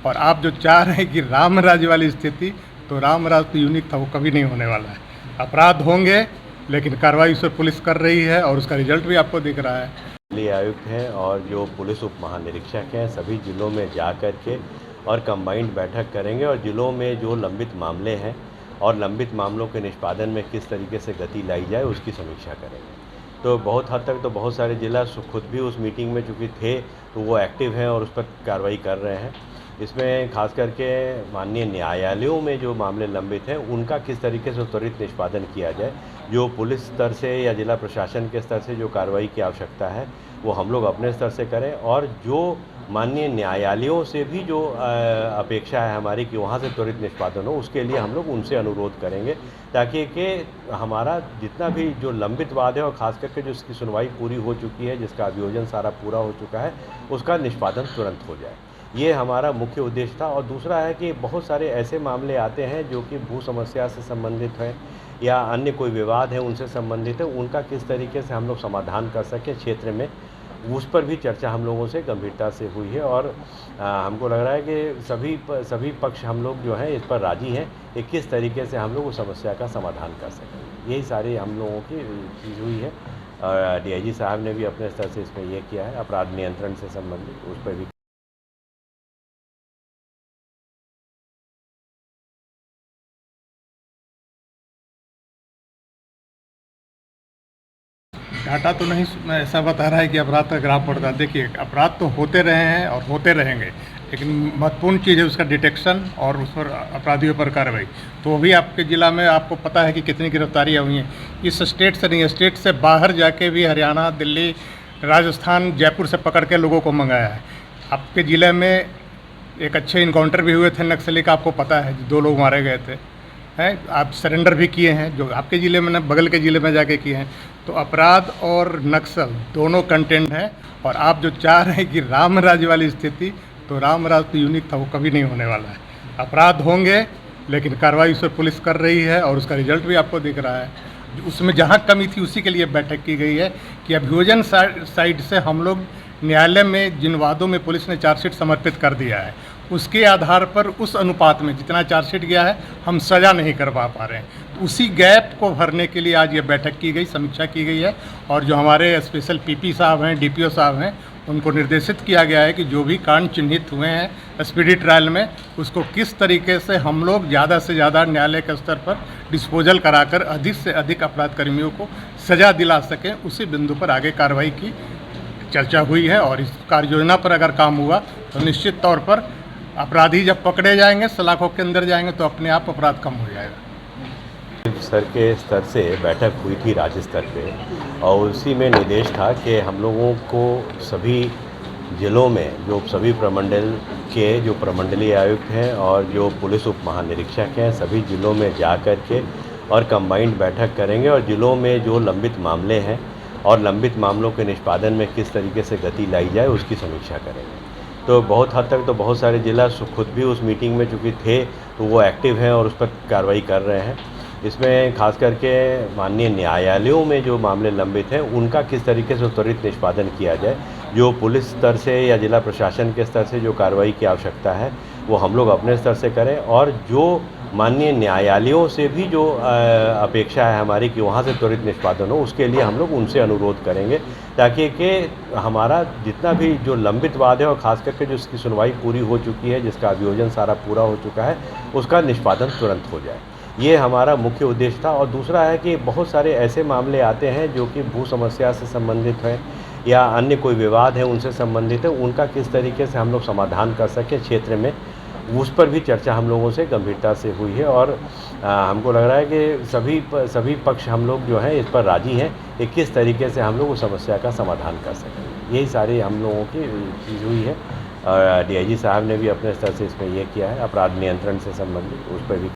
और आप जो चाह रहे हैं कि राम राज्य वाली स्थिति, तो राम राज्य तो यूनिक था, वो कभी नहीं होने वाला है। अपराध होंगे, लेकिन कार्रवाई उस पर पुलिस कर रही है और उसका रिजल्ट भी आपको दिख रहा है। मंडलीय आयुक्त हैं और जो पुलिस उप महानिरीक्षक हैं सभी जिलों में जा कर के और कंबाइंड बैठक करेंगे और जिलों में जो लंबित मामले हैं और लंबित मामलों के निष्पादन में किस तरीके से गति लाई जाए उसकी समीक्षा करेंगे। तो बहुत हद तक तो बहुत सारे जिला खुद भी उस मीटिंग में चूँकि थे तो वो एक्टिव हैं और उस पर कार्रवाई कर रहे हैं। इसमें खास करके माननीय न्यायालयों में जो मामले लंबित हैं उनका किस तरीके से त्वरित निष्पादन किया जाए, जो पुलिस स्तर से या जिला प्रशासन के स्तर से जो कार्रवाई की आवश्यकता है वो हम लोग अपने स्तर से करें, और जो माननीय न्यायालयों से भी जो अपेक्षा है हमारी कि वहाँ से त्वरित निष्पादन हो, उसके लिए हम लोग उनसे अनुरोध करेंगे ताकि कि हमारा जितना भी जो लंबित वाद है और ख़ास करके जो इसकी सुनवाई पूरी हो चुकी है, जिसका अभियोजन सारा पूरा हो चुका है, उसका निष्पादन तुरंत हो जाए। ये हमारा मुख्य उद्देश्य था। और दूसरा है कि बहुत सारे ऐसे मामले आते हैं जो कि भू समस्या से संबंधित हैं या अन्य कोई विवाद है उनसे संबंधित है, उनका किस तरीके से हम लोग समाधान कर सकें क्षेत्र में, उस पर भी चर्चा हम लोगों से गंभीरता से हुई है। और हमको लग रहा है कि सभी पक्ष हम लोग जो हैं इस पर राज़ी हैं कि किस तरीके से हम लोग उस समस्या का समाधान कर सकें। यही सारी हम लोगों की चीज़ हुई है। और डीआईजी साहब ने भी अपने स्तर से इसमें ये किया है, अपराध नियंत्रण से संबंधित उस पर भी। डाटा तो नहीं मैं ऐसा बता रहा है कि अपराध का ग्राफ बढ़ता है। देखिए, अपराध तो होते रहे हैं और होते रहेंगे, लेकिन महत्वपूर्ण चीज़ है उसका डिटेक्शन और उस पर अपराधियों पर कार्रवाई। तो अभी आपके ज़िला में आपको पता है कि कितनी गिरफ्तारियाँ हुई हैं। इस स्टेट से नहीं, स्टेट से बाहर जाके भी हरियाणा, दिल्ली, राजस्थान, जयपुर से पकड़ के लोगों को मंगाया है। आपके ज़िले में एक अच्छे इनकाउंटर भी हुए थे नक्सली का, आपको पता है, 2 लोग मारे गए थे हैं। आप सरेंडर भी किए हैं, जो आपके ज़िले में न बगल के ज़िले में जाके किए हैं। तो अपराध और नक्सल दोनों कंटेंट हैं। और आप जो चाह रहे हैं कि राम राज्य वाली स्थिति, तो राम राज्य तो यूनिक था, वो कभी नहीं होने वाला है। अपराध होंगे, लेकिन कार्रवाई उस पर पुलिस कर रही है और उसका रिजल्ट भी आपको दिख रहा है। उसमें जहाँ कमी थी उसी के लिए बैठक की गई है कि अभियोजन साइड से हम लोग न्यायालय में जिन वादों में पुलिस ने चार्जशीट समर्पित कर दिया है, उसके आधार पर उस अनुपात में जितना चार्जशीट गया है हम सज़ा नहीं करवा पा रहे हैं। तो उसी गैप को भरने के लिए आज ये बैठक की गई, समीक्षा की गई है। और जो हमारे स्पेशल पीपी साहब हैं, डीपीओ साहब हैं, उनको निर्देशित किया गया है कि जो भी कांड चिन्हित हुए हैं स्पीडी ट्रायल में, उसको किस तरीके से हम लोग ज़्यादा से ज़्यादा न्यायालय के स्तर पर डिस्पोजल कराकर अधिक से अधिक अपराध कर्मियों को सज़ा दिला सकें, उसी बिंदु पर आगे कार्रवाई की चर्चा हुई है। और इस कार्य योजना पर अगर काम हुआ तो निश्चित तौर पर अपराधी जब पकड़े जाएंगे, सलाखों के अंदर जाएंगे, तो अपने आप अपराध कम हो जाएगा। सर के स्तर से बैठक हुई थी राज्य स्तर पे, और उसी में निर्देश था कि हम लोगों को सभी जिलों में जो सभी प्रमंडल के जो प्रमंडलीय आयुक्त हैं और जो पुलिस उप महानिरीक्षक हैं सभी जिलों में जा कर के और कंबाइंड बैठक करेंगे और जिलों में जो लंबित मामले हैं और लंबित मामलों के निष्पादन में किस तरीके से गति लाई जाए उसकी समीक्षा करेंगे। तो बहुत हद तक तो बहुत सारे जिला खुद भी उस मीटिंग में चूँकि थे तो वो एक्टिव हैं और उस पर कार्रवाई कर रहे हैं। इसमें खास करके माननीय न्यायालयों में जो मामले लंबित हैं उनका किस तरीके से त्वरित निष्पादन किया जाए, जो पुलिस स्तर से या जिला प्रशासन के स्तर से जो कार्रवाई की आवश्यकता है वो हम लोग अपने स्तर से करें, और जो माननीय न्यायालयों से भी जो अपेक्षा है हमारी कि वहाँ से त्वरित निष्पादन हो, उसके लिए हम लोग उनसे अनुरोध करेंगे ताकि कि हमारा जितना भी जो लंबित वाद है और ख़ास करके जो इसकी सुनवाई पूरी हो चुकी है, जिसका अभियोजन सारा पूरा हो चुका है, उसका निष्पादन तुरंत हो जाए। ये हमारा मुख्य उद्देश्य था। और दूसरा है कि बहुत सारे ऐसे मामले आते हैं जो कि भू समस्या से संबंधित हैं या अन्य कोई विवाद है उनसे संबंधित है, उनका किस तरीके से हम लोग समाधान कर सकें क्षेत्र में, उस पर भी चर्चा हम लोगों से गंभीरता से हुई है। और हमको लग रहा है कि सभी पक्ष हम लोग जो हैं इस पर राज़ी हैं कि किस तरीके से हम लोग उस समस्या का समाधान कर सकें। यही सारी हम लोगों की चीज़ हुई है। और डीआईजी साहब ने भी अपने स्तर से इसमें ये किया है, अपराध नियंत्रण से संबंधित उस पर भी।